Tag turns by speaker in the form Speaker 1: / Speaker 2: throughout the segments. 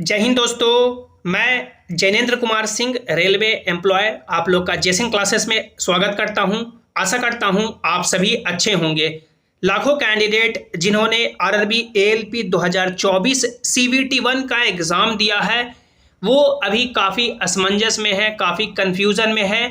Speaker 1: जय हिंद दोस्तों, मैं जैनेंद्र कुमार सिंह रेलवे एम्प्लॉय आप लोग का जेसिंग क्लासेस में स्वागत करता हूं। आशा करता हूं आप सभी अच्छे होंगे। लाखों कैंडिडेट जिन्होंने आरआरबी एएलपी 2024 सीवीटी 1 का एग्ज़ाम दिया है वो अभी काफ़ी असमंजस में है, काफ़ी कन्फ्यूज़न में है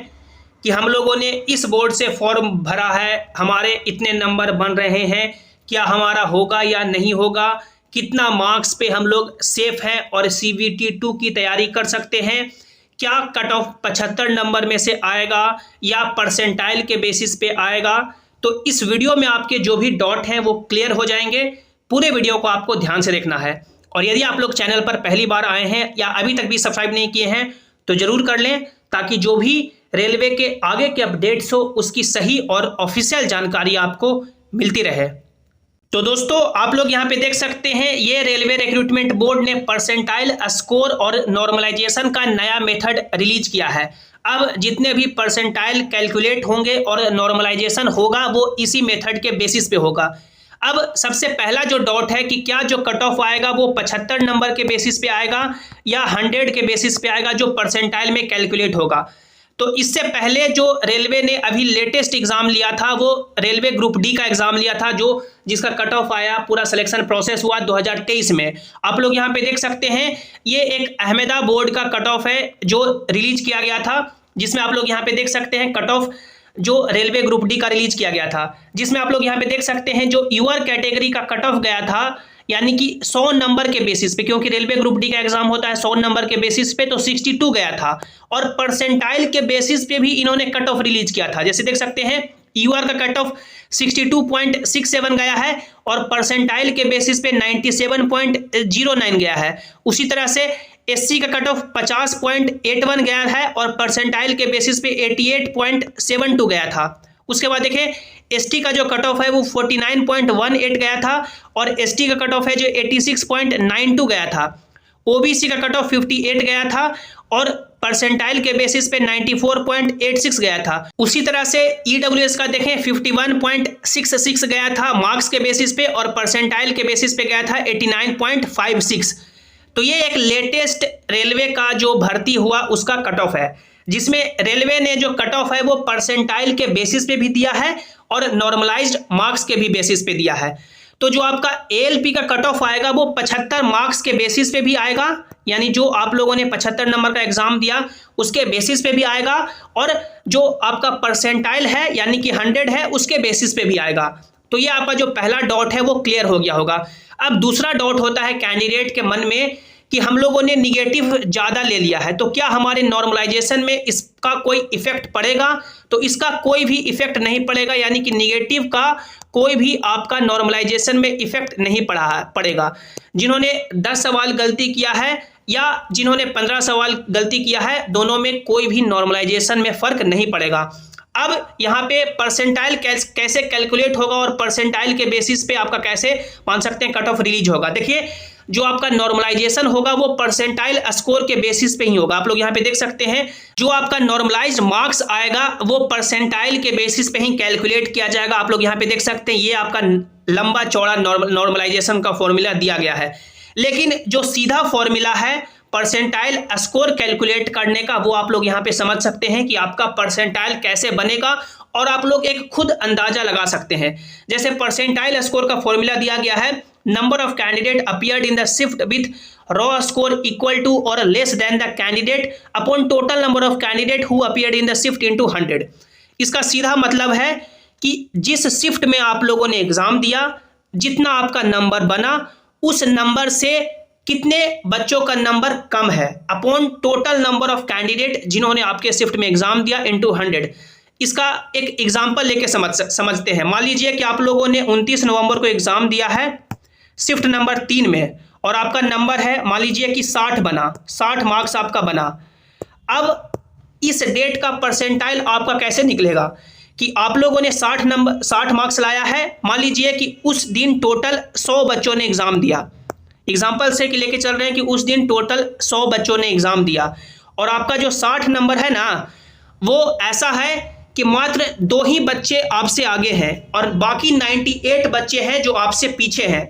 Speaker 1: कि हम लोगों ने इस बोर्ड से फॉर्म भरा है, हमारे इतने नंबर बन रहे हैं, क्या हमारा होगा या नहीं होगा, कितना मार्क्स पे हम लोग सेफ हैं और सीवीटी 2 की तैयारी कर सकते हैं, क्या कट ऑफ 75 नंबर में से आएगा या परसेंटाइल के बेसिस पे आएगा। तो इस वीडियो में आपके जो भी डाउट हैं वो क्लियर हो जाएंगे। पूरे वीडियो को आपको ध्यान से देखना है और यदि आप लोग चैनल पर पहली बार आए हैं या अभी तक भी सब्सक्राइब नहीं किए हैं तो ज़रूर कर लें, ताकि जो भी रेलवे के आगे के अपडेट्स हो उसकी सही और ऑफिशियल जानकारी आपको मिलती रहे। तो दोस्तों, आप लोग यहाँ पे देख सकते हैं ये रेलवे रिक्रूटमेंट बोर्ड ने परसेंटाइल स्कोर और नॉर्मलाइजेशन का नया मेथड रिलीज किया है। अब जितने भी परसेंटाइल कैलकुलेट होंगे और नॉर्मलाइजेशन होगा वो इसी मेथड के बेसिस पे होगा। अब सबसे पहला जो डाउट है कि क्या जो कट ऑफ आएगा वो 75 नंबर के बेसिस पे आएगा या 100 के बेसिस पे आएगा जो परसेंटाइल में कैलकुलेट होगा। तो इससे पहले जो रेलवे ने अभी लेटेस्ट एग्जाम लिया था वो रेलवे ग्रुप डी का एग्जाम लिया था, जो जिसका कट ऑफ आया, पूरा सिलेक्शन प्रोसेस हुआ 2023 में। आप लोग यहाँ पे देख सकते हैं ये एक अहमदाबाद बोर्ड का कट ऑफ है जो रिलीज किया गया था, जिसमें आप लोग यहाँ पे देख सकते हैं कट ऑफ जो रेलवे ग्रुप डी का रिलीज किया गया था, जिसमें आप लोग यहाँ पे देख सकते हैं जो यूआर कैटेगरी का कट ऑफ गया था, यानी कि 100 नंबर के बेसिस पे, क्योंकि रेलवे ग्रुप डी का एग्जाम होता है 100 नंबर के बेसिस पे, तो 62 गया था। और परसेंटाइल के बेसिस पे भी इन्होंने कट ऑफ रिलीज किया था। जैसे देख सकते हैं यूआर का कट ऑफ 62.67 गया है और परसेंटाइल के बेसिस पे 97.09 गया है। उसी तरह से एससी का कट ऑफ 50.81 गया है और परसेंटाइल के बेसिस पे 88.72 गया था। उसके बाद देखें एसटी का जो कट ऑफ है वो 49.18 गया था और एसटी का कट ऑफ है जो 86.92 गया था। ओबीसी का कट ऑफ 58 गया था और परसेंटाइल के बेसिस पे 94.86 गया था। उसी तरह से ईडब्ल्यूएस का देखें 51.66 गया था मार्क्स के बेसिस पे और परसेंटाइल के बेसिस पे गया था 89.56। तो ये एक लेटेस्ट रेलवे का जो भर्ती हुआ उसका कट ऑफ है, जिसमें रेलवे ने जो कट ऑफ है वो परसेंटाइल के बेसिस पे भी दिया है और नॉर्मलाइज्ड मार्क्स के भी बेसिस पे दिया है। तो जो आपका एएलपी का कट ऑफ आएगा वो 75 मार्क्स के बेसिस पे भी आएगा, यानी जो आप लोगों ने 75 नंबर का एग्जाम दिया उसके बेसिस पे भी आएगा, और जो आपका परसेंटाइल है यानी कि 100 है उसके बेसिस पे भी आएगा। तो ये आपका जो पहला डाउट है वो क्लियर हो गया होगा। अब दूसरा डाउट होता है कैंडिडेट के मन में कि हम लोगों ने निगेटिव ज़्यादा ले लिया है तो क्या हमारे नॉर्मलाइजेशन में इसका कोई इफेक्ट पड़ेगा। तो इसका कोई भी इफेक्ट नहीं पड़ेगा, यानी कि निगेटिव का कोई भी आपका नॉर्मलाइजेशन में इफेक्ट नहीं पड़ेगा। जिन्होंने 10 सवाल गलती किया है या जिन्होंने 15 सवाल गलती किया है, दोनों में कोई भी नॉर्मलाइजेशन में फ़र्क नहीं पड़ेगा। अब यहाँ पे परसेंटाइल कैसे कैलकुलेट होगा और परसेंटाइल के बेसिस पे आपका कैसे मान सकते हैं कट ऑफ रिलीज होगा। देखिए जो आपका नॉर्मलाइजेशन होगा वो परसेंटाइल स्कोर के बेसिस पे ही होगा। आप लोग यहाँ पे देख सकते हैं जो आपका नॉर्मलाइज्ड मार्क्स आएगा वो परसेंटाइल के बेसिस पे ही कैलकुलेट किया जाएगा। आप लोग यहाँ पे देख सकते हैं ये आपका लंबा चौड़ा नॉर्मलाइजेशन का फॉर्मूला दिया गया है, लेकिन जो सीधा फॉर्मूला है परसेंटाइल स्कोर कैलकुलेट करने का वो आप लोग यहाँ पे समझ सकते हैं कि आपका परसेंटाइल कैसे बनेगा और आप लोग एक खुद अंदाजा लगा सकते हैं। जैसे परसेंटाइल स्कोर का फॉर्मूला दिया गया है, number of candidate appeared in the shift with raw score equal to और less than the candidate upon total number of candidate who appeared in the shift into 100। इसका सीधा मतलब है कि जिस शिफ्ट में आप लोगों ने एग्जाम दिया, जितना आपका नंबर बना उस नंबर से कितने बच्चों का नंबर कम है upon total number of candidate जिन्होंने आपके शिफ्ट में एग्जाम दिया इनटू 100। इसका एक एग्जांपल लेके समझते हैं। मान लीजिए कि आप लोगों ने 29 नवंबर को एग्जाम दिया है शिफ्ट नंबर 3 में और आपका नंबर है मान लीजिए कि 60 बना, 60 मार्क्स आपका बना। अब इस डेट का परसेंटाइल आपका कैसे निकलेगा कि आप लोगों ने 60 मार्क्स लाया है, मान लीजिए कि उस दिन टोटल 100 बच्चों ने एग्जाम दिया। एग्जाम्पल से कि लेके चल रहे हैं कि उस दिन टोटल 100 बच्चों ने एग्जाम दिया और आपका जो 60 नंबर है ना वो ऐसा है कि मात्र 2 ही बच्चे आपसे आगे हैं और बाकी 98 बच्चे हैं जो आपसे पीछे हैं।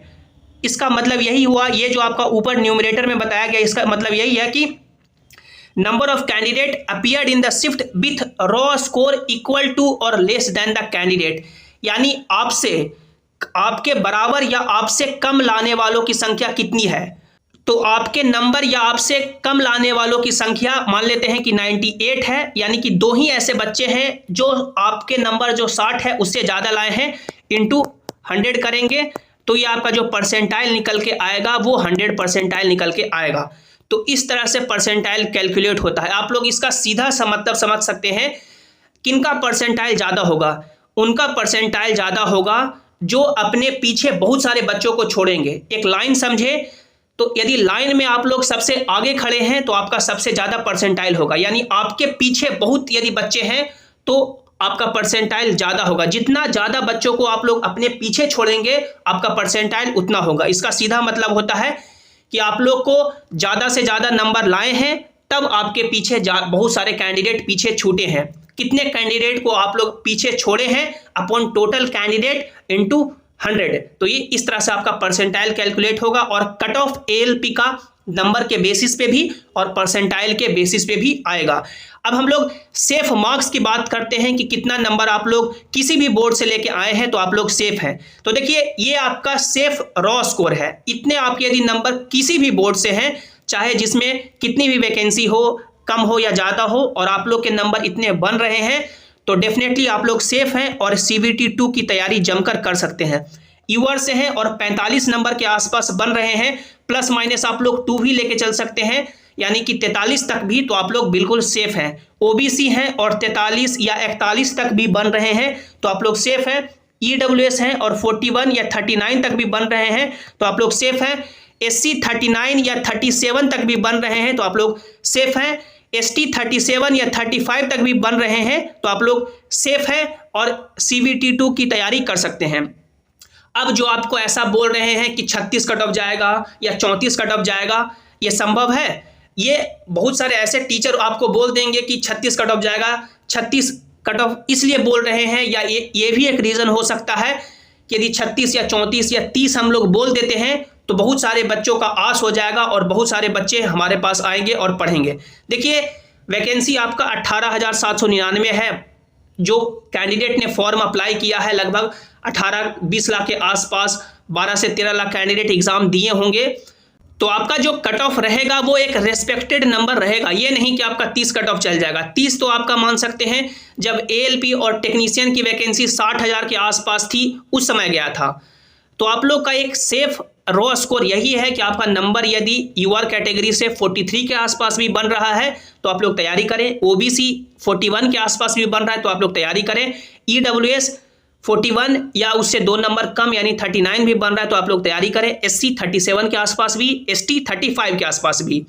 Speaker 1: इसका मतलब यही हुआ, ये जो आपका ऊपर न्यूमरेटर में बताया गया इसका मतलब यही है कि number of candidate appeared in the shift with raw score equal to और लेस देन द कैंडिडेट, यानी आपसे आपके बराबर या आपसे कम लाने वालों की संख्या कितनी है। तो आपके नंबर या आपसे कम लाने वालों की संख्या मान लेते हैं कि 98 है, यानी कि दो ही ऐसे बच्चे हैं जो आपके नंबर जो 60 है उससे ज़्यादा लाए हैं, इंटू 100 करेंगे तो ये आपका जो परसेंटाइल निकल के आएगा वो 100 परसेंटाइल निकल के आएगा। तो इस तरह से परसेंटाइल कैलकुलेट होता है। आप लोग इसका सीधा सा मतलब समझ सकते हैं, किनका परसेंटाइल ज़्यादा होगा, उनका परसेंटाइल ज़्यादा होगा जो अपने पीछे बहुत सारे बच्चों को छोड़ेंगे। एक लाइन समझे, तो यदि लाइन में आप लोग सबसे आगे खड़े हैं तो आपका सबसे ज़्यादा परसेंटाइल होगा, यानी आपके पीछे बहुत यदि बच्चे हैं तो आपका परसेंटाइल ज़्यादा होगा। जितना ज़्यादा बच्चों को आप लोग अपने पीछे छोड़ेंगे आपका परसेंटाइल उतना होगा। इसका सीधा मतलब होता है कि आप लोग को ज़्यादा से ज़्यादा नंबर लाए हैं तब आपके पीछे बहुत सारे कैंडिडेट पीछे छूटे हैं। कितने कैंडिडेट को आप लोग पीछे छोड़े हैं अपॉन टोटल कैंडिडेट इंटू 100। तो ये इस तरह से आपका परसेंटाइल कैलकुलेट होगा और कट ऑफ एएलपी का नंबर के बेसिस पे भी और परसेंटाइल के बेसिस पे भी आएगा। अब हम लोग सेफ मार्क्स की बात करते हैं कि कितना नंबर आप लोग किसी भी बोर्ड से लेके आए हैं तो आप लोग सेफ हैं। तो देखिए ये आपका सेफ रॉ स्कोर है। इतने आपके यदि नंबर किसी भी बोर्ड से हैं, चाहे जिसमें कितनी भी वैकेंसी हो, कम हो या ज़्यादा हो, और आप लोग के नंबर इतने बन रहे हैं तो डेफिनेटली आप लोग सेफ हैं और CBT 2 की तैयारी जमकर कर सकते हैं। यूआर से हैं और 45 नंबर के आसपास बन रहे हैं, प्लस माइनस आप लोग 2 भी लेके चल सकते हैं, यानी कि 43 तक भी तो आप लोग बिल्कुल सेफ हैं। OBC हैं और 43 या 41 तक भी बन रहे हैं तो आप लोग सेफ हैं। EWS हैं और 41 या 39 तक भी बन रहे हैं तो आप लोग सेफ हैं। SC 39 या 37 तक भी बन रहे हैं तो आप लोग सेफ हैं। ST 37 या 35 तक भी बन रहे हैं तो आप लोग सेफ हैं और CBT 2 की तैयारी कर सकते हैं। अब जो आपको ऐसा बोल रहे हैं कि 36 कट ऑफ जाएगा या 34 कट ऑफ जाएगा, ये संभव है? ये बहुत सारे ऐसे टीचर आपको बोल देंगे कि 36 कट ऑफ जाएगा। 36 कट ऑफ इसलिए बोल रहे हैं, या ये भी एक रीज़न हो सकता है कि यदि 36 या 34 या 30 हम लोग बोल देते हैं तो बहुत सारे बच्चों का आस हो जाएगा और बहुत सारे बच्चे हमारे पास आएंगे और पढ़ेंगे। देखिए वैकेंसी आपका 18,799 है। जो कैंडिडेट ने फॉर्म अप्लाई किया है लगभग 18-20 लाख के आसपास, 12 से 13 लाख कैंडिडेट एग्जाम दिए होंगे। तो आपका जो कट ऑफ रहेगा वो एक रेस्पेक्टेड नंबर रहेगा। ये नहीं कि आपका 30 कट ऑफ चल जाएगा। 30 तो आपका मान सकते हैं जब ALP और टेक्नीशियन की वैकेंसी 60,000 के आसपास थी उस समय गया था। तो आप लोग का एक सेफ रॉ स्कोर यही है कि आपका नंबर यदि UR कैटेगरी से 43 के आसपास भी बन रहा है तो आप लोग तैयारी करें। OBC 41 के आसपास भी बन रहा है तो आप लोग तैयारी करें। EWS 41 या उससे 2 नंबर कम यानी 39 भी बन रहा है तो आप लोग तैयारी करें। SC 37 के आसपास भी, ST 35 के आसपास भी।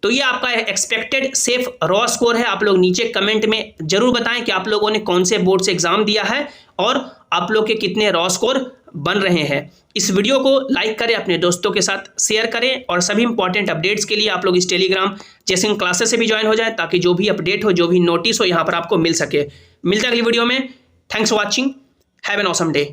Speaker 1: तो ये आपका एक्सपेक्टेड सेफ रॉ स्कोर है। आप लोग नीचे कमेंट में जरूर बताएं कि आप लोगों ने कौन से बोर्ड से एग्जाम दिया है और आप लोग के कितने रॉ स्कोर बन रहे हैं। इस वीडियो को लाइक करें, अपने दोस्तों के साथ शेयर करें और सभी इंपॉर्टेंट अपडेट्स के लिए आप लोग इस टेलीग्राम जेसिंग क्लासेस से भी ज्वाइन हो जाएं ताकि जो भी अपडेट हो, जो भी नोटिस हो यहाँ पर आपको मिल सके। मिलते हैं अगली वीडियो में। Thanks for watching. Have an awesome day.